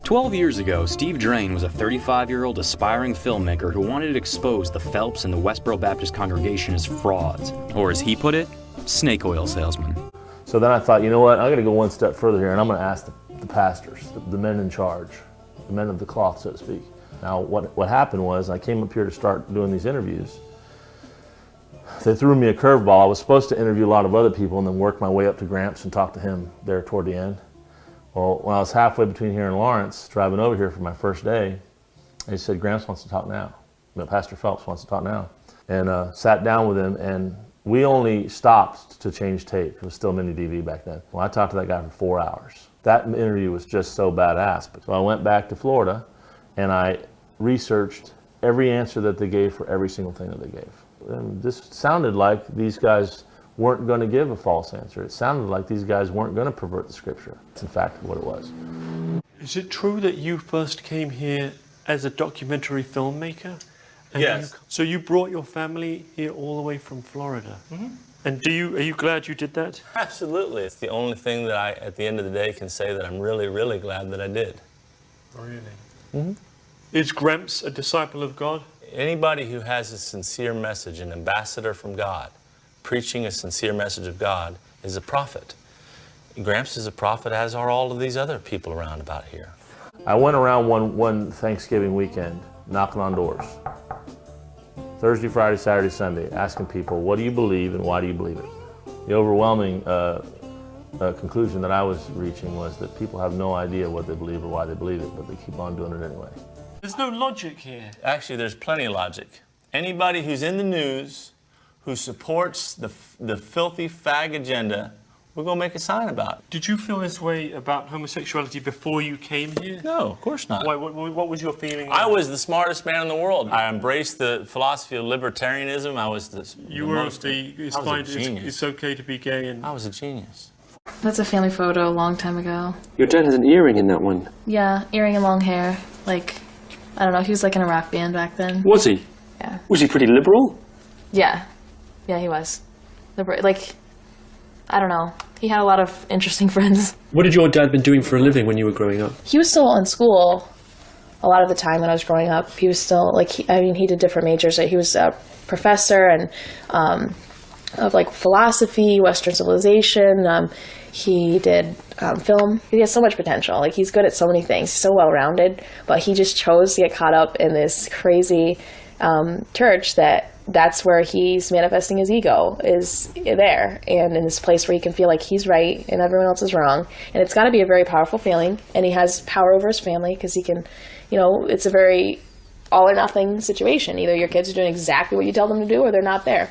12 years ago, Steve Drain was a 35-year-old aspiring filmmaker who wanted to expose the Phelps and the Westboro Baptist congregation as frauds, or as he put it, snake oil salesmen. So then I thought, you know what, I'm going to go one step further here, and I'm going to ask the pastors, the men in charge, the men of the cloth, so to speak. Now, what happened was, I came up here to start doing these interviews. They threw me a curveball. I was supposed to interview a lot of other people and then work my way up to Gramps and talk to him there toward the end. Well, when I was halfway between here and Lawrence, driving over here for my first day, they said, Gramps wants to talk now. Pastor Phelps wants to talk now. And sat down with him, and we only stopped to change tape. It was still mini DV back then. Well, I talked to that guy for 4 hours. That interview was just so badass. So I went back to Florida, and I researched every answer that they gave for every single thing that they gave. And this sounded like these guys weren't going to give a false answer. It sounded like these guys weren't going to pervert the scripture. It's in fact what it was. Is it true that you first came here as a documentary filmmaker? And yes. So you brought your family here all the way from Florida? Mm-hmm. And are you glad you did that? Absolutely. It's the only thing that I, at the end of the day, can say that I'm really, really glad that I did. Really? Mm-hmm. Is Gramps a disciple of God? Anybody who has a sincere message, an ambassador from God, preaching a sincere message of God, is a prophet. Gramps is a prophet, as are all of these other people around about here. I went around one Thanksgiving weekend, knocking on doors. Thursday, Friday, Saturday, Sunday, asking people, what do you believe and why do you believe it? The overwhelming conclusion that I was reaching was that people have no idea what they believe or why they believe it, but they keep on doing it anyway. There's no logic here. Actually, there's plenty of logic. Anybody who's in the news, who supports the filthy fag agenda, we're going to make a sign about it. Did you feel this way about homosexuality before you came here? No, of course not. Why, what was your feeling? I was the smartest man in the world. I embraced the philosophy of libertarianism. I was it's okay to be gay, and I was a genius. That's a family photo a long time ago. Your dad has an earring in that one. Yeah, earring and long hair. Like, I don't know, he was like in a rock band back then. Was he? Yeah. Was he pretty liberal? Yeah. Yeah, he was. Like, I don't know. He had a lot of interesting friends. What had your dad been doing for a living when you were growing up? He was still in school a lot of the time when I was growing up. He was still, like, he did different majors. He was a professor and of, like, philosophy, Western civilization. He did film. He has so much potential. Like, he's good at so many things. He's so well-rounded. But he just chose to get caught up in this crazy church that's where he's manifesting his ego, is there, and in this place where he can feel like he's right and everyone else is wrong. And it's got to be a very powerful feeling, and he has power over his family because he can, it's a very all or nothing situation. Either your kids are doing exactly what you tell them to do or they're not there.